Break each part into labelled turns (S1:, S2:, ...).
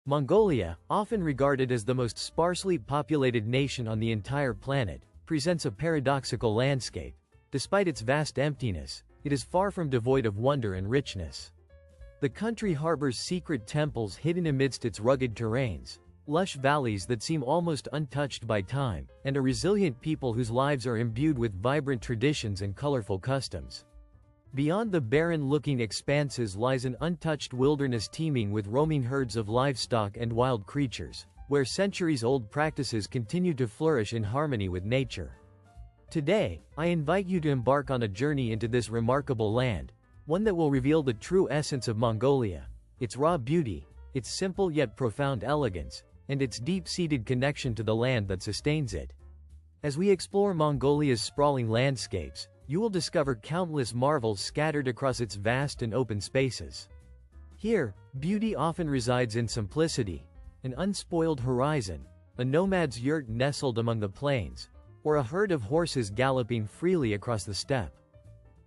S1: Mongolia, often regarded as the most sparsely populated nation on the entire planet, presents a paradoxical landscape. Despite its vast emptiness, it is far from devoid of wonder and richness. The country harbors secret temples hidden amidst its rugged terrains, lush valleys that seem almost untouched by time, and a resilient people whose lives are imbued with vibrant traditions and colorful customs. Beyond the barren-looking expanses lies an untouched wilderness teeming with roaming herds of livestock and wild creatures, where centuries-old practices continue to flourish in harmony with nature. Today, I invite you to embark on a journey into this remarkable land, one that will reveal the true essence of Mongolia, its raw beauty, its simple yet profound elegance, and its deep-seated connection to the land that sustains it. As we explore Mongolia's sprawling landscapes, you will discover countless marvels scattered across its vast and open spaces. Here, beauty often resides in simplicity, an unspoiled horizon, a nomad's yurt nestled among the plains, or a herd of horses galloping freely across the steppe.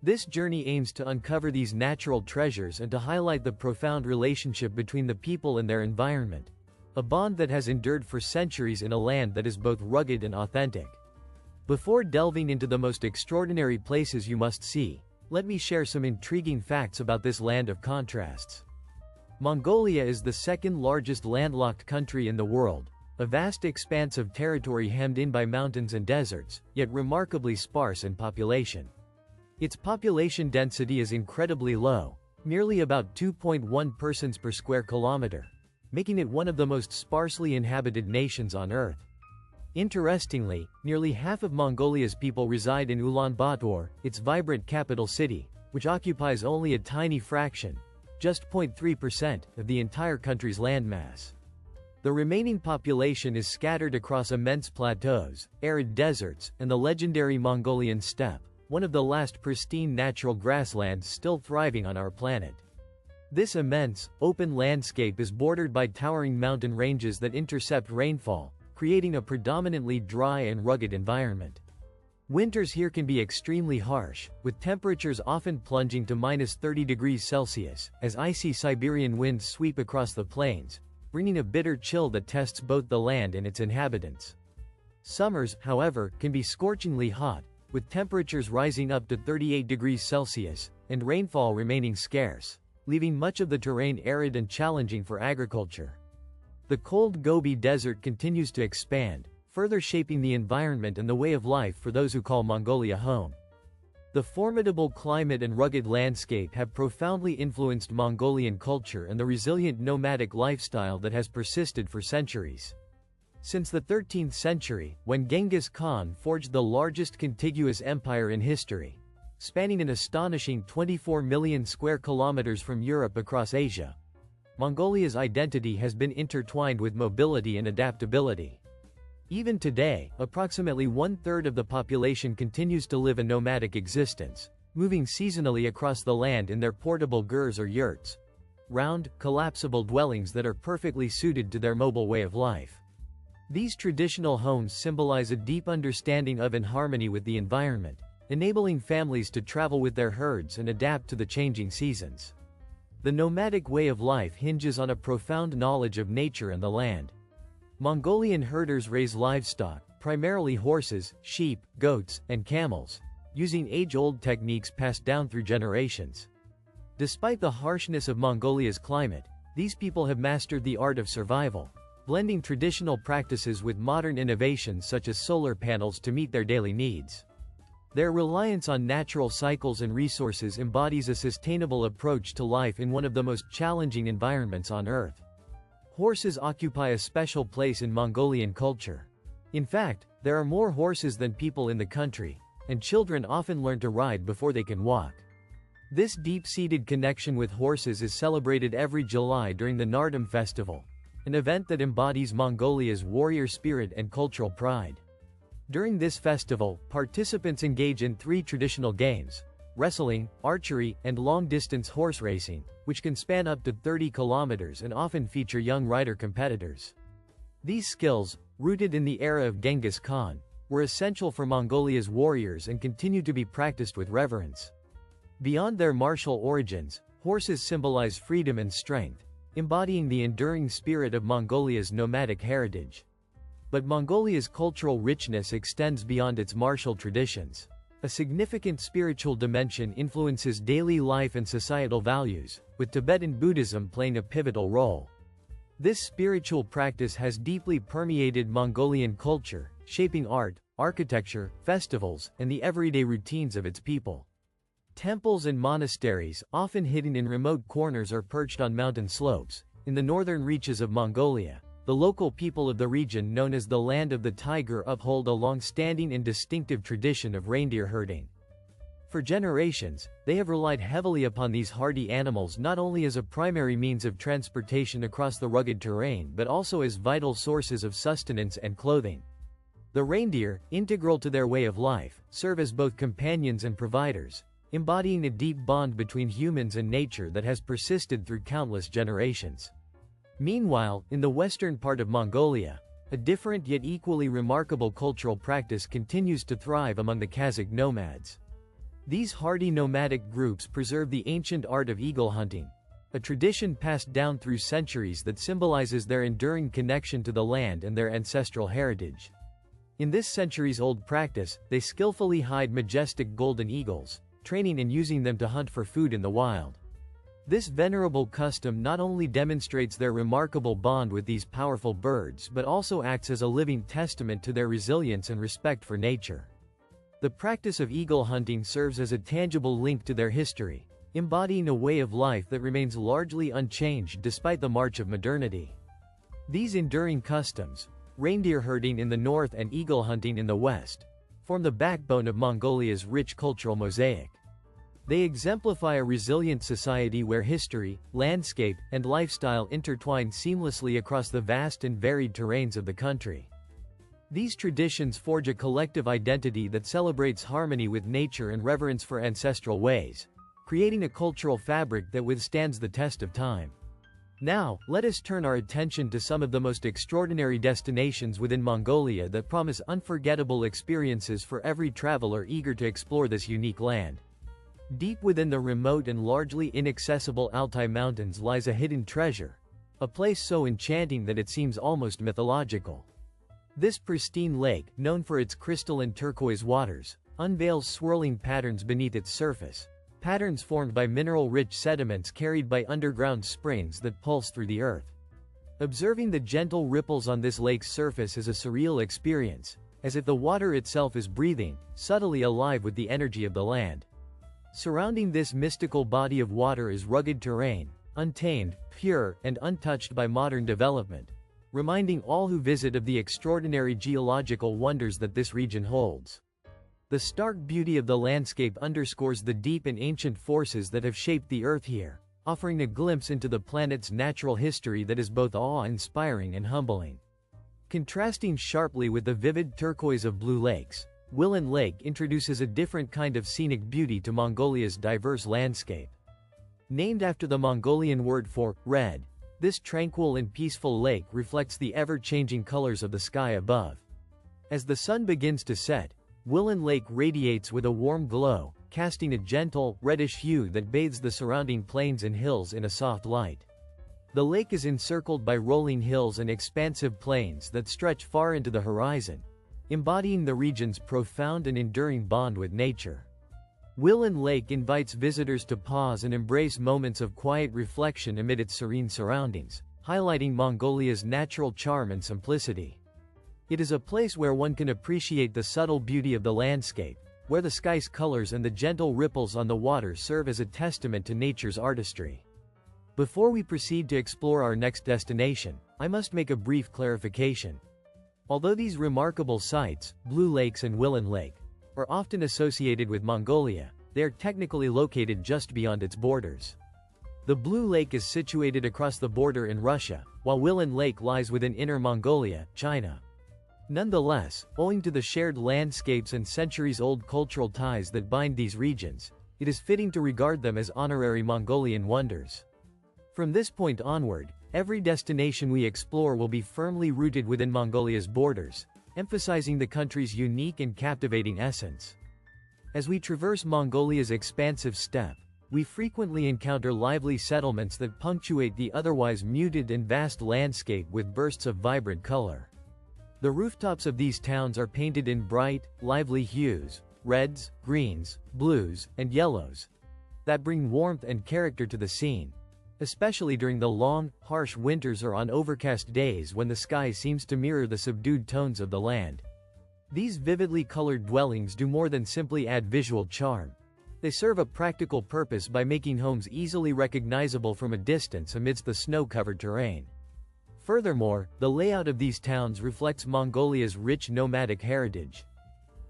S1: This journey aims to uncover these natural treasures and to highlight the profound relationship between the people and their environment, a bond that has endured for centuries in a land that is both rugged and authentic. Before delving into the most extraordinary places you must see, let me share some intriguing facts about this land of contrasts. Mongolia is the second largest landlocked country in the world, a vast expanse of territory hemmed in by mountains and deserts, yet remarkably sparse in population. Its population density is incredibly low, merely about 2.1 persons per square kilometer, making it one of the most sparsely inhabited nations on Earth. Interestingly, nearly half of Mongolia's people reside in Ulaanbaatar, its vibrant capital city, which occupies only a tiny fraction, just 0.3%, of the entire country's landmass. The remaining population is scattered across immense plateaus, arid deserts, and the legendary Mongolian steppe, one of the last pristine natural grasslands still thriving on our planet. This immense, open landscape is bordered by towering mountain ranges that intercept rainfall, creating a predominantly dry and rugged environment. Winters here can be extremely harsh, with temperatures often plunging to -30 degrees Celsius, as icy Siberian winds sweep across the plains, bringing a bitter chill that tests both the land and its inhabitants. Summers, however, can be scorchingly hot, with temperatures rising up to 38 degrees Celsius, and rainfall remaining scarce, leaving much of the terrain arid and challenging for agriculture. The cold Gobi Desert continues to expand, further shaping the environment and the way of life for those who call Mongolia home. The formidable climate and rugged landscape have profoundly influenced Mongolian culture and the resilient nomadic lifestyle that has persisted for centuries. Since the 13th century, when Genghis Khan forged the largest contiguous empire in history, spanning an astonishing 24 million square kilometers from Europe across Asia, Mongolia's identity has been intertwined with mobility and adaptability. Even today, approximately one-third of the population continues to live a nomadic existence, moving seasonally across the land in their portable gurs or yurts, round, collapsible dwellings that are perfectly suited to their mobile way of life. These traditional homes symbolize a deep understanding of and harmony with the environment, enabling families to travel with their herds and adapt to the changing seasons. The nomadic way of life hinges on a profound knowledge of nature and the land. Mongolian herders raise livestock, primarily horses, sheep, goats, and camels, using age-old techniques passed down through generations. Despite the harshness of Mongolia's climate, these people have mastered the art of survival, blending traditional practices with modern innovations such as solar panels to meet their daily needs. Their reliance on natural cycles and resources embodies a sustainable approach to life in one of the most challenging environments on Earth. Horses occupy a special place in Mongolian culture. In fact, there are more horses than people in the country, and children often learn to ride before they can walk. This deep-seated connection with horses is celebrated every July during the Nardum Festival, an event that embodies Mongolia's warrior spirit and cultural pride. During this festival, participants engage in 3 traditional games: wrestling, archery, and long-distance horse racing, which can span up to 30 kilometers and often feature young rider competitors. These skills, rooted in the era of Genghis Khan, were essential for Mongolia's warriors and continue to be practiced with reverence. Beyond their martial origins, horses symbolize freedom and strength, embodying the enduring spirit of Mongolia's nomadic heritage. But Mongolia's cultural richness extends beyond its martial traditions. A significant spiritual dimension influences daily life and societal values, with Tibetan Buddhism playing a pivotal role. This spiritual practice has deeply permeated Mongolian culture, shaping art, architecture, festivals, and the everyday routines of its people. Temples and monasteries, often hidden in remote corners or perched on mountain slopes, in the northern reaches of Mongolia. The local people of the region known as the Land of the Tiger uphold a long-standing and distinctive tradition of reindeer herding. For generations, they have relied heavily upon these hardy animals not only as a primary means of transportation across the rugged terrain but also as vital sources of sustenance and clothing. The reindeer, integral to their way of life, serve as both companions and providers, embodying a deep bond between humans and nature that has persisted through countless generations. Meanwhile, in the western part of Mongolia, a different yet equally remarkable cultural practice continues to thrive among the Kazakh nomads. These hardy nomadic groups preserve the ancient art of eagle hunting, a tradition passed down through centuries that symbolizes their enduring connection to the land and their ancestral heritage. In this centuries-old practice, they skillfully hide majestic golden eagles, training and using them to hunt for food in the wild. This venerable custom not only demonstrates their remarkable bond with these powerful birds but also acts as a living testament to their resilience and respect for nature. The practice of eagle hunting serves as a tangible link to their history, embodying a way of life that remains largely unchanged despite the march of modernity. These enduring customs, reindeer herding in the north and eagle hunting in the west, form the backbone of Mongolia's rich cultural mosaic. They exemplify a resilient society where history, landscape, and lifestyle intertwine seamlessly across the vast and varied terrains of the country. These traditions forge a collective identity that celebrates harmony with nature and reverence for ancestral ways, creating a cultural fabric that withstands the test of time. Now, let us turn our attention to some of the most extraordinary destinations within Mongolia that promise unforgettable experiences for every traveler eager to explore this unique land. Deep within the remote and largely inaccessible Altai Mountains lies a hidden treasure, a place so enchanting that it seems almost mythological. This pristine lake, known for its crystalline turquoise waters, unveils swirling patterns beneath its surface, patterns formed by mineral-rich sediments carried by underground springs that pulse through the earth. Observing the gentle ripples on this lake's surface is a surreal experience, as if the water itself is breathing, subtly alive with the energy of the land. Surrounding this mystical body of water is rugged terrain, untamed, pure, and untouched by modern development, reminding all who visit of the extraordinary geological wonders that this region holds. The stark beauty of the landscape underscores the deep and ancient forces that have shaped the Earth here, offering a glimpse into the planet's natural history that is both awe-inspiring and humbling. Contrasting sharply with the vivid turquoise of blue lakes, Willan Lake introduces a different kind of scenic beauty to Mongolia's diverse landscape. Named after the Mongolian word for red, this tranquil and peaceful lake reflects the ever-changing colors of the sky above. As the sun begins to set, Willan Lake radiates with a warm glow, casting a gentle, reddish hue that bathes the surrounding plains and hills in a soft light. The lake is encircled by rolling hills and expansive plains that stretch far into the horizon, embodying the region's profound and enduring bond with nature. Willan Lake invites visitors to pause and embrace moments of quiet reflection amid its serene surroundings, highlighting Mongolia's natural charm and simplicity. It is a place where one can appreciate the subtle beauty of the landscape, where the sky's colors and the gentle ripples on the water serve as a testament to nature's artistry. Before we proceed to explore our next destination, I must make a brief clarification. Although these remarkable sites, Blue Lakes and Willan Lake, are often associated with Mongolia, they are technically located just beyond its borders. The Blue Lake is situated across the border in Russia, while Willan Lake lies within Inner Mongolia, China. Nonetheless, owing to the shared landscapes and centuries-old cultural ties that bind these regions, it is fitting to regard them as honorary Mongolian wonders. From this point onward, every destination we explore will be firmly rooted within Mongolia's borders, emphasizing the country's unique and captivating essence. As we traverse Mongolia's expansive steppe, we frequently encounter lively settlements that punctuate the otherwise muted and vast landscape with bursts of vibrant color. The rooftops of these towns are painted in bright, lively hues, reds, greens, blues, and yellows, that bring warmth and character to the scene, especially during the long, harsh winters or on overcast days when the sky seems to mirror the subdued tones of the land. These vividly colored dwellings do more than simply add visual charm. They serve a practical purpose by making homes easily recognizable from a distance amidst the snow-covered terrain. Furthermore, the layout of these towns reflects Mongolia's rich nomadic heritage.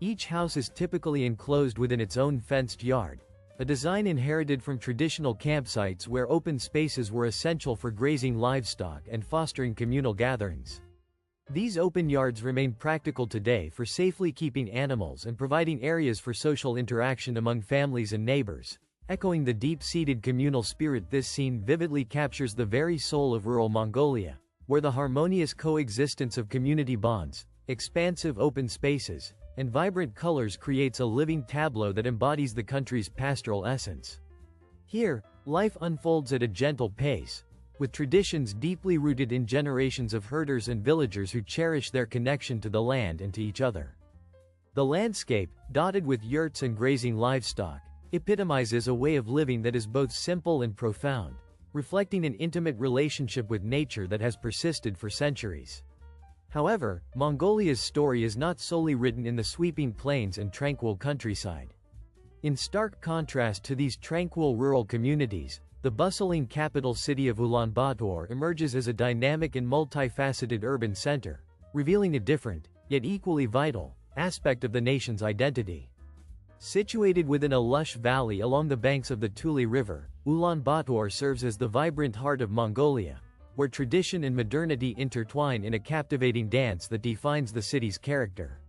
S1: Each house is typically enclosed within its own fenced yard, a design inherited from traditional campsites where open spaces were essential for grazing livestock and fostering communal gatherings. These open yards remain practical today for safely keeping animals and providing areas for social interaction among families and neighbors. Echoing the deep-seated communal spirit, this scene vividly captures the very soul of rural Mongolia, where the harmonious coexistence of community bonds, expansive open spaces, and vibrant colors creates a living tableau that embodies the country's pastoral essence. Here, life unfolds at a gentle pace, with traditions deeply rooted in generations of herders and villagers who cherish their connection to the land and to each other. The landscape, dotted with yurts and grazing livestock, epitomizes a way of living that is both simple and profound, reflecting an intimate relationship with nature that has persisted for centuries. However, Mongolia's story is not solely written in the sweeping plains and tranquil countryside. In stark contrast to these tranquil rural communities, the bustling capital city of Ulaanbaatar emerges as a dynamic and multifaceted urban center, revealing a different, yet equally vital, aspect of the nation's identity. Situated within a lush valley along the banks of the Tuli River, Ulaanbaatar serves as the vibrant heart of Mongolia, where tradition and modernity intertwine in a captivating dance that defines the city's character.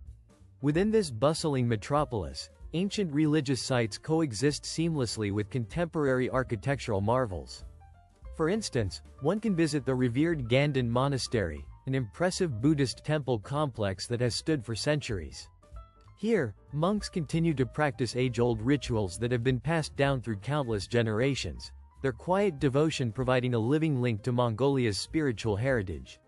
S1: Within this bustling metropolis, ancient religious sites coexist seamlessly with contemporary architectural marvels. For instance, one can visit the revered Gandan Monastery, an impressive Buddhist temple complex that has stood for centuries. Here, monks continue to practice age-old rituals that have been passed down through countless generations, their quiet devotion providing a living link to Mongolia's spiritual heritage.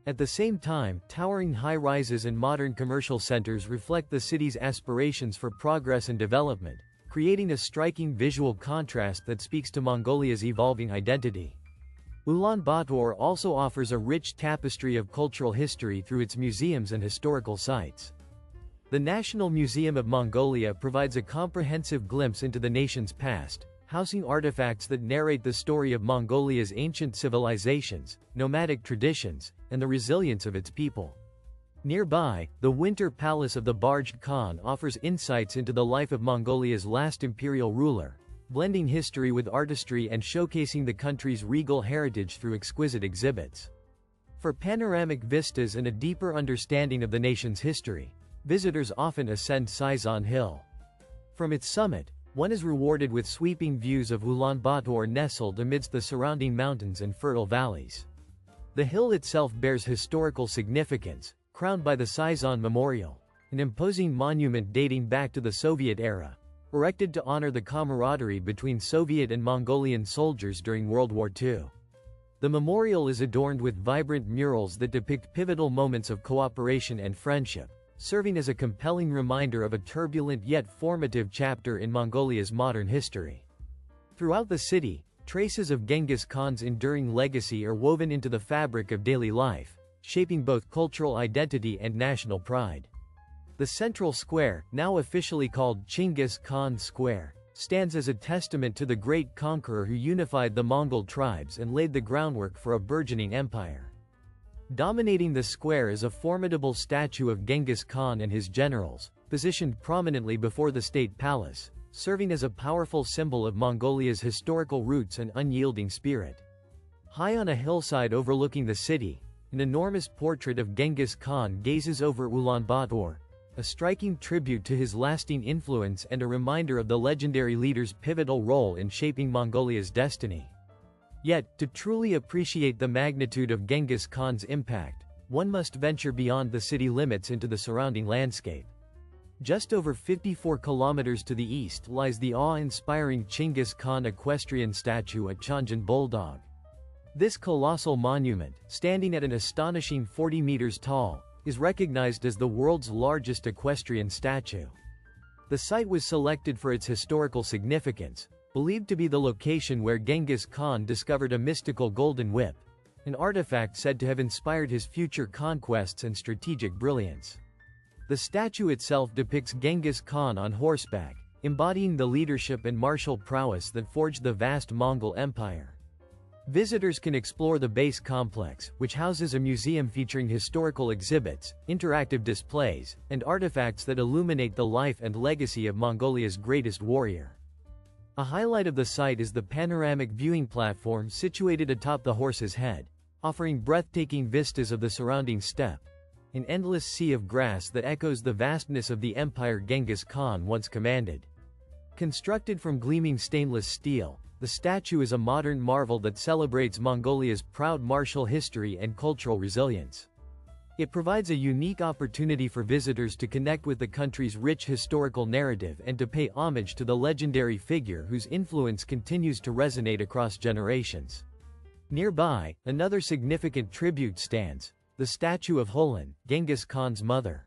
S1: At the same time, towering high-rises and modern commercial centers reflect the city's aspirations for progress and development, creating a striking visual contrast that speaks to Mongolia's evolving identity. Ulaanbaatar also offers a rich tapestry of cultural history through its museums and historical sites. The National Museum of Mongolia provides a comprehensive glimpse into the nation's past, housing artifacts that narrate the story of Mongolia's ancient civilizations, nomadic traditions, and the resilience of its people. Nearby, the Winter Palace of the Barged Khan offers insights into the life of Mongolia's last imperial ruler, blending history with artistry and showcasing the country's regal heritage through exquisite exhibits. For panoramic vistas and a deeper understanding of the nation's history, visitors often ascend Saizan Hill. From its summit, one is rewarded with sweeping views of Ulaanbaatar nestled amidst the surrounding mountains and fertile valleys. The hill itself bears historical significance, crowned by the Saizan Memorial, an imposing monument dating back to the Soviet era, erected to honor the camaraderie between Soviet and Mongolian soldiers during World War II. The memorial is adorned with vibrant murals that depict pivotal moments of cooperation and friendship, serving as a compelling reminder of a turbulent yet formative chapter in Mongolia's modern history. Throughout the city, traces of Genghis Khan's enduring legacy are woven into the fabric of daily life, shaping both cultural identity and national pride. The central square, now officially called Chinggis Khan Square, stands as a testament to the great conqueror who unified the Mongol tribes and laid the groundwork for a burgeoning empire. Dominating the square is a formidable statue of Genghis Khan and his generals, positioned prominently before the state palace, serving as a powerful symbol of Mongolia's historical roots and unyielding spirit. High on a hillside overlooking the city, an enormous portrait of Genghis Khan gazes over Ulaanbaatar, a striking tribute to his lasting influence and a reminder of the legendary leader's pivotal role in shaping Mongolia's destiny. Yet, to truly appreciate the magnitude of Genghis Khan's impact, one must venture beyond the city limits into the surrounding landscape. Just over 54 kilometers to the east lies the awe-inspiring Chinggis Khan equestrian statue at Chanjan Bulldog. This colossal monument, standing at an astonishing 40 meters tall, is recognized as the world's largest equestrian statue. The site was selected for its historical significance, believed to be the location where Genghis Khan discovered a mystical golden whip, an artifact said to have inspired his future conquests and strategic brilliance. The statue itself depicts Genghis Khan on horseback, embodying the leadership and martial prowess that forged the vast Mongol Empire. Visitors can explore the base complex, which houses a museum featuring historical exhibits, interactive displays, and artifacts that illuminate the life and legacy of Mongolia's greatest warrior. A highlight of the site is the panoramic viewing platform situated atop the horse's head, offering breathtaking vistas of the surrounding steppe, an endless sea of grass that echoes the vastness of the empire Genghis Khan once commanded. Constructed from gleaming stainless steel, the statue is a modern marvel that celebrates Mongolia's proud martial history and cultural resilience. It provides a unique opportunity for visitors to connect with the country's rich historical narrative and to pay homage to the legendary figure whose influence continues to resonate across generations. Nearby, another significant tribute stands, the statue of Hulin, Genghis Khan's mother.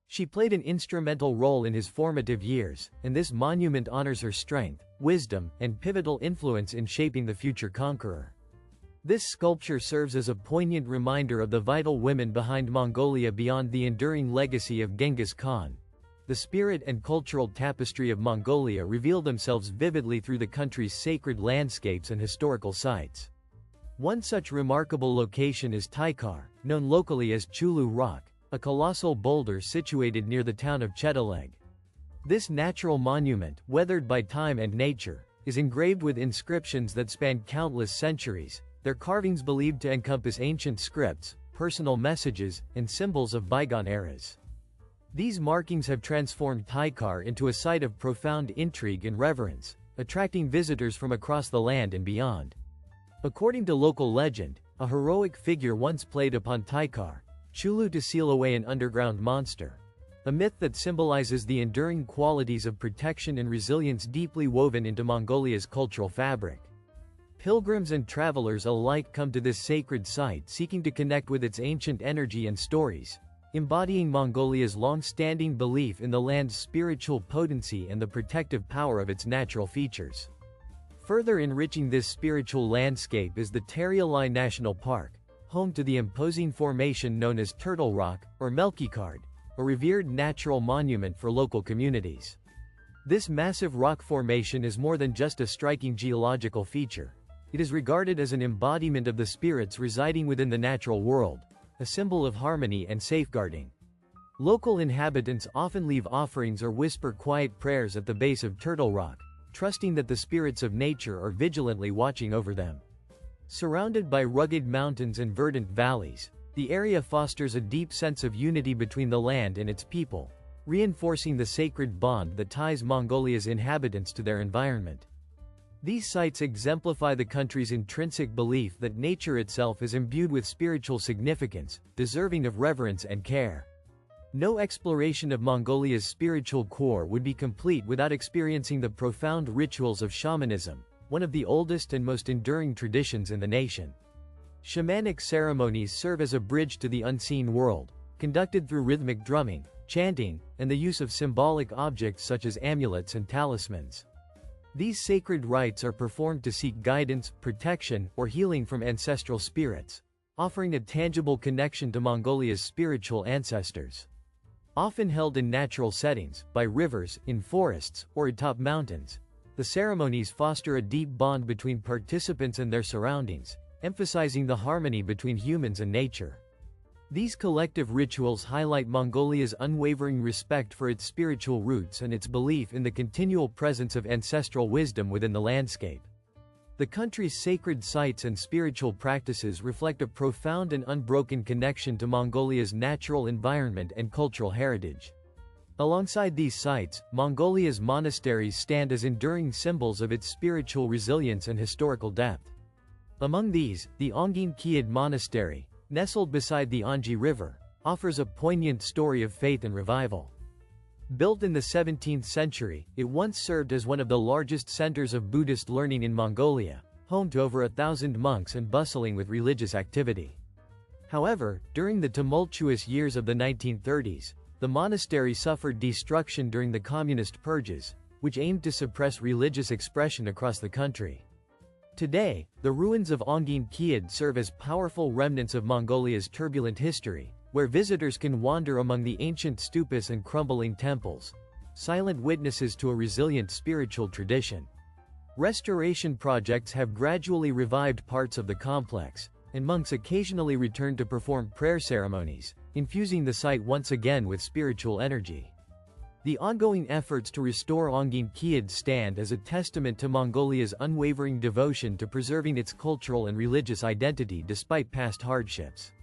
S1: She played an instrumental role in his formative years, and this monument honors her strength, wisdom, and pivotal influence in shaping the future conqueror. This sculpture serves as a poignant reminder of the vital women behind Mongolia beyond the enduring legacy of Genghis Khan. The spirit and cultural tapestry of Mongolia reveal themselves vividly through the country's sacred landscapes and historical sites. One such remarkable location is Taikar, known locally as Chulu Rock, a colossal boulder situated near the town of Chetaleg. This natural monument, weathered by time and nature, is engraved with inscriptions that span countless centuries, their carvings believed to encompass ancient scripts, personal messages, and symbols of bygone eras. These markings have transformed Taikar into a site of profound intrigue and reverence, attracting visitors from across the land and beyond. According to local legend, a heroic figure once played upon Taikar, Chulu, to seal away an underground monster, a myth that symbolizes the enduring qualities of protection and resilience deeply woven into Mongolia's cultural fabric. Pilgrims and travelers alike come to this sacred site seeking to connect with its ancient energy and stories, embodying Mongolia's long-standing belief in the land's spiritual potency and the protective power of its natural features. Further enriching this spiritual landscape is the Terialai National Park, home to the imposing formation known as Turtle Rock, or Melkikard, a revered natural monument for local communities. This massive rock formation is more than just a striking geological feature. It is regarded as an embodiment of the spirits residing within the natural world, a symbol of harmony and safeguarding. Local inhabitants often leave offerings or whisper quiet prayers at the base of Turtle Rock, trusting that the spirits of nature are vigilantly watching over them. Surrounded by rugged mountains and verdant valleys, the area fosters a deep sense of unity between the land and its people, reinforcing the sacred bond that ties Mongolia's inhabitants to their environment. These sites exemplify the country's intrinsic belief that nature itself is imbued with spiritual significance, deserving of reverence and care. No exploration of Mongolia's spiritual core would be complete without experiencing the profound rituals of shamanism, one of the oldest and most enduring traditions in the nation. Shamanic ceremonies serve as a bridge to the unseen world, conducted through rhythmic drumming, chanting, and the use of symbolic objects such as amulets and talismans. These sacred rites are performed to seek guidance, protection, or healing from ancestral spirits, offering a tangible connection to Mongolia's spiritual ancestors. Often held in natural settings, by rivers, in forests, or atop mountains, the ceremonies foster a deep bond between participants and their surroundings, emphasizing the harmony between humans and nature. These collective rituals highlight Mongolia's unwavering respect for its spiritual roots and its belief in the continual presence of ancestral wisdom within the landscape. The country's sacred sites and spiritual practices reflect a profound and unbroken connection to Mongolia's natural environment and cultural heritage. Alongside these sites, Mongolia's monasteries stand as enduring symbols of its spiritual resilience and historical depth. Among these, the Ongin Kiad Monastery, nestled beside the Onji River, offers a poignant story of faith and revival. Built in the 17th century, it once served as one of the largest centers of Buddhist learning in Mongolia, home to over 1,000 monks and bustling with religious activity. However, during the tumultuous years of the 1930s, the monastery suffered destruction during the communist purges, which aimed to suppress religious expression across the country. Today, the ruins of Ongin Kiad serve as powerful remnants of Mongolia's turbulent history, where visitors can wander among the ancient stupas and crumbling temples, silent witnesses to a resilient spiritual tradition. Restoration projects have gradually revived parts of the complex, and monks occasionally return to perform prayer ceremonies, infusing the site once again with spiritual energy. The ongoing efforts to restore Ongin Kiad stand as a testament to Mongolia's unwavering devotion to preserving its cultural and religious identity despite past hardships.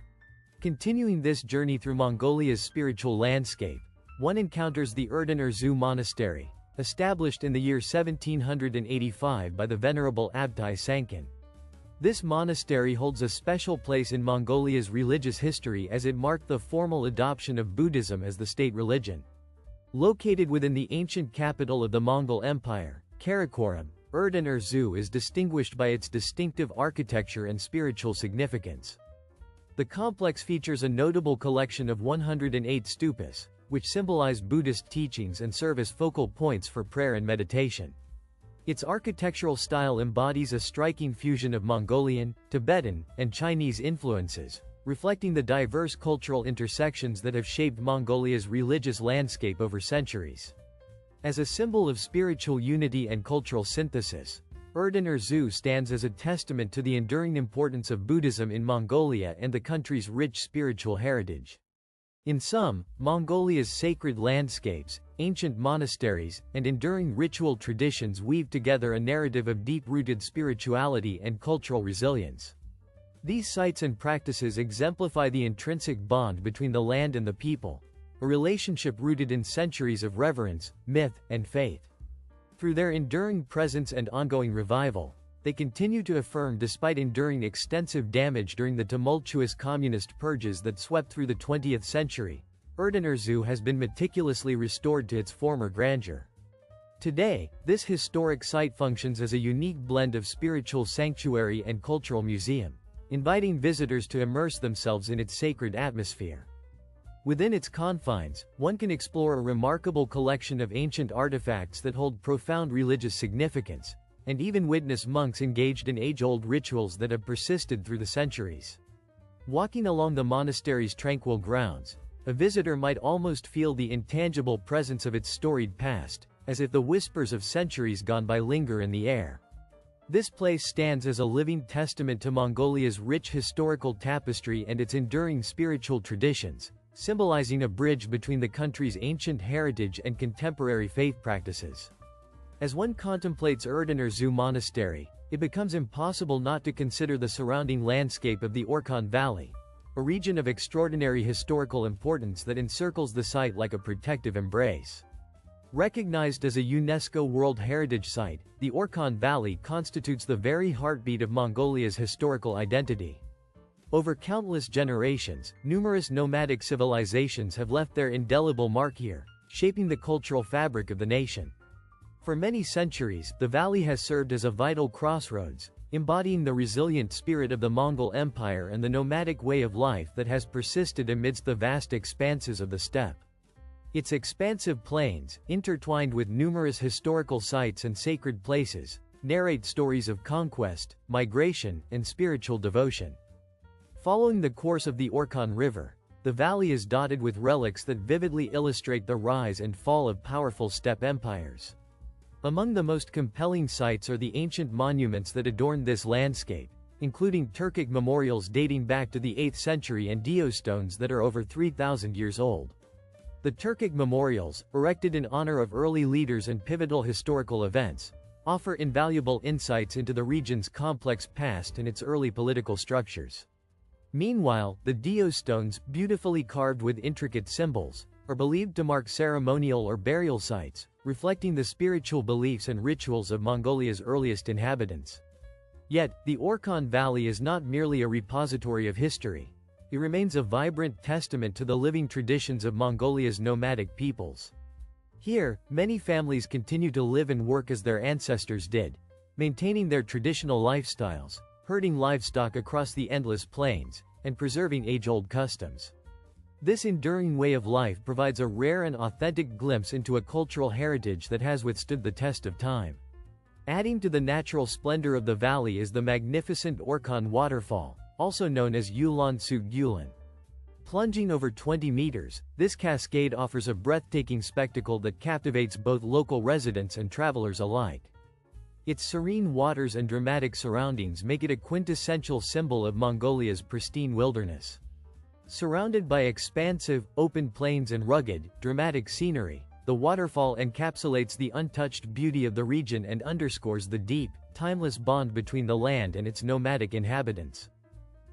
S1: Continuing this journey through Mongolia's spiritual landscape, one encounters the Erdene Monastery, established in the year 1785 by the Venerable Abtai Sankin. This monastery holds a special place in Mongolia's religious history as it marked the formal adoption of Buddhism as the state religion. Located within the ancient capital of the Mongol Empire, Karakorum, Erdene is distinguished by its distinctive architecture and spiritual significance. The complex features a notable collection of 108 stupas, which symbolize Buddhist teachings and serve as focal points for prayer and meditation. Its architectural style embodies a striking fusion of Mongolian, Tibetan, and Chinese influences, reflecting the diverse cultural intersections that have shaped Mongolia's religious landscape over centuries. As a symbol of spiritual unity and cultural synthesis, Erdene stands as a testament to the enduring importance of Buddhism in Mongolia and the country's rich spiritual heritage. In sum, Mongolia's sacred landscapes, ancient monasteries, and enduring ritual traditions weave together a narrative of deep-rooted spirituality and cultural resilience. These sites and practices exemplify the intrinsic bond between the land and the people, a relationship rooted in centuries of reverence, myth, and faith. Through their enduring presence and ongoing revival, they continue to affirm despite enduring extensive damage during the tumultuous communist purges that swept through the 20th century. Erdene has been meticulously restored to its former grandeur. Today, this historic site functions as a unique blend of spiritual sanctuary and cultural museum, inviting visitors to immerse themselves in its sacred atmosphere. Within its confines, one can explore a remarkable collection of ancient artifacts that hold profound religious significance, and even witness monks engaged in age-old rituals that have persisted through the centuries. Walking along the monastery's tranquil grounds, a visitor might almost feel the intangible presence of its storied past, as if the whispers of centuries gone by linger in the air. This place stands as a living testament to Mongolia's rich historical tapestry and its enduring spiritual traditions, symbolizing a bridge between the country's ancient heritage and contemporary faith practices. As one contemplates Erdene Monastery, it becomes impossible not to consider the surrounding landscape of the Orkhon Valley, a region of extraordinary historical importance that encircles the site like a protective embrace. Recognized as a UNESCO World Heritage Site, the Orkhon Valley constitutes the very heartbeat of Mongolia's historical identity. Over countless generations, numerous nomadic civilizations have left their indelible mark here, shaping the cultural fabric of the nation. For many centuries, the valley has served as a vital crossroads, embodying the resilient spirit of the Mongol Empire and the nomadic way of life that has persisted amidst the vast expanses of the steppe. Its expansive plains, intertwined with numerous historical sites and sacred places, narrate stories of conquest, migration, and spiritual devotion. Following the course of the Orkhon River, the valley is dotted with relics that vividly illustrate the rise and fall of powerful steppe empires. Among the most compelling sights are the ancient monuments that adorn this landscape, including Turkic memorials dating back to the 8th century and geostones that are over 3,000 years old. The Turkic memorials, erected in honor of early leaders and pivotal historical events, offer invaluable insights into the region's complex past and its early political structures. Meanwhile, the geostones, beautifully carved with intricate symbols, are believed to mark ceremonial or burial sites, reflecting the spiritual beliefs and rituals of Mongolia's earliest inhabitants. Yet, the Orkhon Valley is not merely a repository of history. It remains a vibrant testament to the living traditions of Mongolia's nomadic peoples. Here, many families continue to live and work as their ancestors did, maintaining their traditional lifestyles, herding livestock across the endless plains, and preserving age-old customs. This enduring way of life provides a rare and authentic glimpse into a cultural heritage that has withstood the test of time. Adding to the natural splendor of the valley is the magnificent Orkhon waterfall, also known as Ulaanbaatar. Plunging over 20 meters, this cascade offers a breathtaking spectacle that captivates both local residents and travelers alike. Its serene waters and dramatic surroundings make it a quintessential symbol of Mongolia's pristine wilderness. Surrounded by expansive, open plains and rugged, dramatic scenery, the waterfall encapsulates the untouched beauty of the region and underscores the deep, timeless bond between the land and its nomadic inhabitants.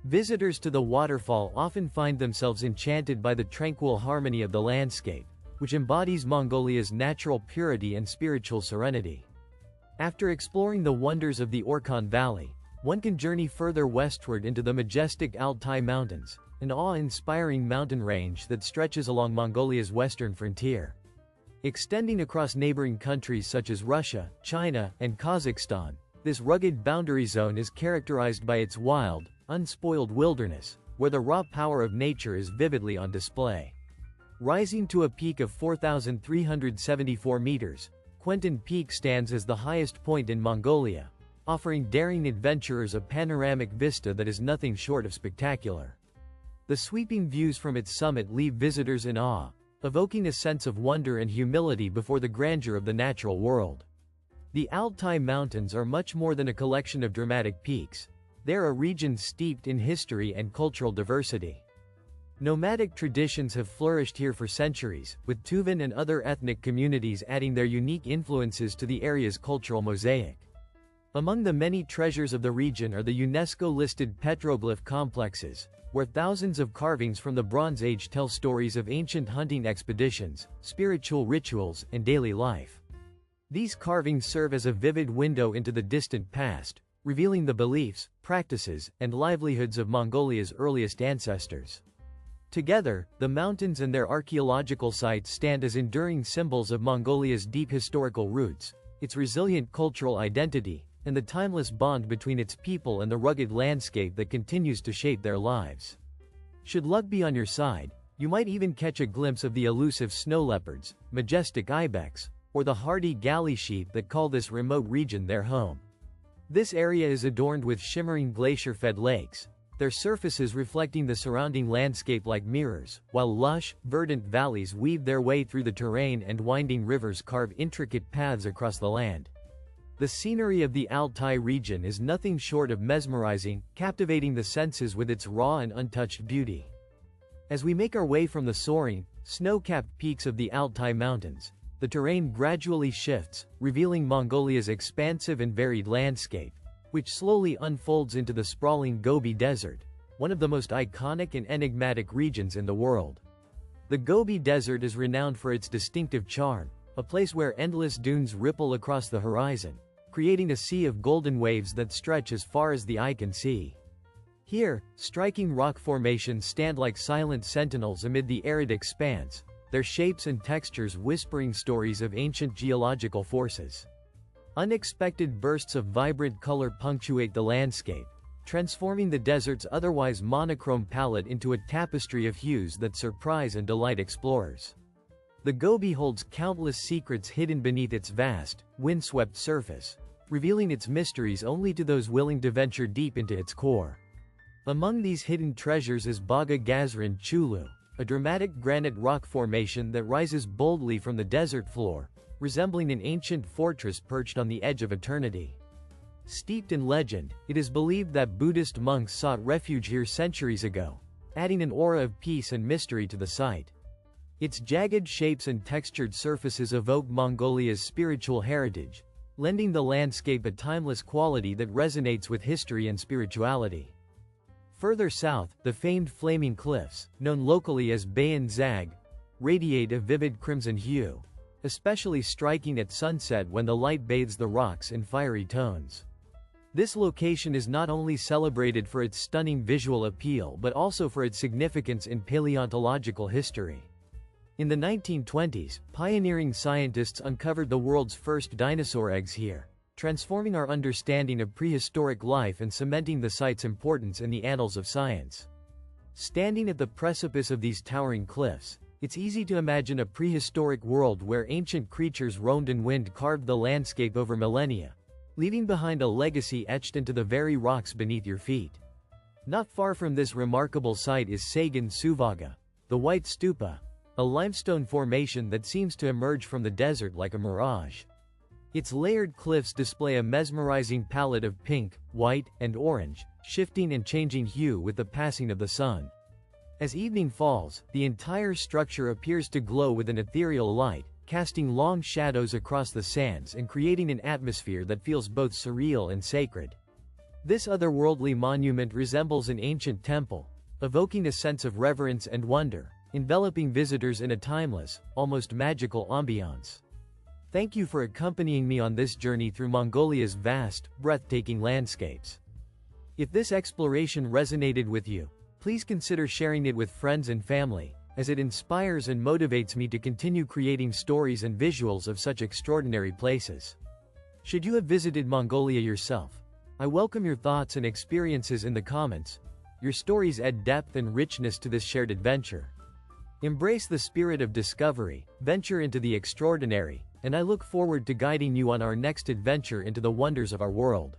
S1: Visitors to the waterfall often find themselves enchanted by the tranquil harmony of the landscape, which embodies Mongolia's natural purity and spiritual serenity. After exploring the wonders of the Orkhon Valley, one can journey further westward into the majestic Altai Mountains, an awe-inspiring mountain range that stretches along Mongolia's western frontier. Extending across neighboring countries such as Russia, China, and Kazakhstan, this rugged boundary zone is characterized by its wild, unspoiled wilderness, where the raw power of nature is vividly on display. Rising to a peak of 4,374 meters, Quentin Peak stands as the highest point in Mongolia, offering daring adventurers a panoramic vista that is nothing short of spectacular. The sweeping views from its summit leave visitors in awe, evoking a sense of wonder and humility before the grandeur of the natural world. The Altai Mountains are much more than a collection of dramatic peaks. They're a region steeped in history and cultural diversity. Nomadic traditions have flourished here for centuries, with Tuvan and other ethnic communities adding their unique influences to the area's cultural mosaic. Among the many treasures of the region are the UNESCO-listed petroglyph complexes, where thousands of carvings from the Bronze Age tell stories of ancient hunting expeditions, spiritual rituals, and daily life. These carvings serve as a vivid window into the distant past, revealing the beliefs, practices, and livelihoods of Mongolia's earliest ancestors. Together, the mountains and their archaeological sites stand as enduring symbols of Mongolia's deep historical roots, its resilient cultural identity, and the timeless bond between its people and the rugged landscape that continues to shape their lives. Should luck be on your side, you might even catch a glimpse of the elusive snow leopards, majestic ibex, or the hardy galley sheep that call this remote region their home. This area is adorned with shimmering glacier-fed lakes, their surfaces reflecting the surrounding landscape like mirrors, while lush, verdant valleys weave their way through the terrain and winding rivers carve intricate paths across the land. The scenery of the Altai region is nothing short of mesmerizing, captivating the senses with its raw and untouched beauty. As we make our way from the soaring, snow-capped peaks of the Altai Mountains, the terrain gradually shifts, revealing Mongolia's expansive and varied landscape, which slowly unfolds into the sprawling Gobi Desert, one of the most iconic and enigmatic regions in the world. The Gobi Desert is renowned for its distinctive charm, a place where endless dunes ripple across the horizon, creating a sea of golden waves that stretch as far as the eye can see. Here, striking rock formations stand like silent sentinels amid the arid expanse, their shapes and textures whispering stories of ancient geological forces. Unexpected bursts of vibrant color punctuate the landscape, transforming the desert's otherwise monochrome palette into a tapestry of hues that surprise and delight explorers. The Gobi holds countless secrets hidden beneath its vast, windswept surface, revealing its mysteries only to those willing to venture deep into its core. Among these hidden treasures is Baga Gazran Chulu, a dramatic granite rock formation that rises boldly from the desert floor, resembling an ancient fortress perched on the edge of eternity. Steeped in legend, it is believed that Buddhist monks sought refuge here centuries ago, adding an aura of peace and mystery to the site. Its jagged shapes and textured surfaces evoke Mongolia's spiritual heritage, lending the landscape a timeless quality that resonates with history and spirituality. Further south, the famed Flaming Cliffs, known locally as Bayan Zag, radiate a vivid crimson hue, especially striking at sunset when the light bathes the rocks in fiery tones. This location is not only celebrated for its stunning visual appeal but also for its significance in paleontological history. In the 1920s, pioneering scientists uncovered the world's first dinosaur eggs here, transforming our understanding of prehistoric life and cementing the site's importance in the annals of science. Standing at the precipice of these towering cliffs, it's easy to imagine a prehistoric world where ancient creatures roamed and wind carved the landscape over millennia, leaving behind a legacy etched into the very rocks beneath your feet. Not far from this remarkable site is Sagan Suvaga, the White Stupa, a limestone formation that seems to emerge from the desert like a mirage. Its layered cliffs display a mesmerizing palette of pink, white, and orange, shifting and changing hue with the passing of the sun. As evening falls, the entire structure appears to glow with an ethereal light, casting long shadows across the sands and creating an atmosphere that feels both surreal and sacred. This otherworldly monument resembles an ancient temple, evoking a sense of reverence and wonder, enveloping visitors in a timeless, almost magical ambiance. Thank you for accompanying me on this journey through Mongolia's vast, breathtaking landscapes. If this exploration resonated with you, please consider sharing it with friends and family, as it inspires and motivates me to continue creating stories and visuals of such extraordinary places. Should you have visited Mongolia yourself, I welcome your thoughts and experiences in the comments. Your stories add depth and richness to this shared adventure. Embrace the spirit of discovery, venture into the extraordinary, and I look forward to guiding you on our next adventure into the wonders of our world.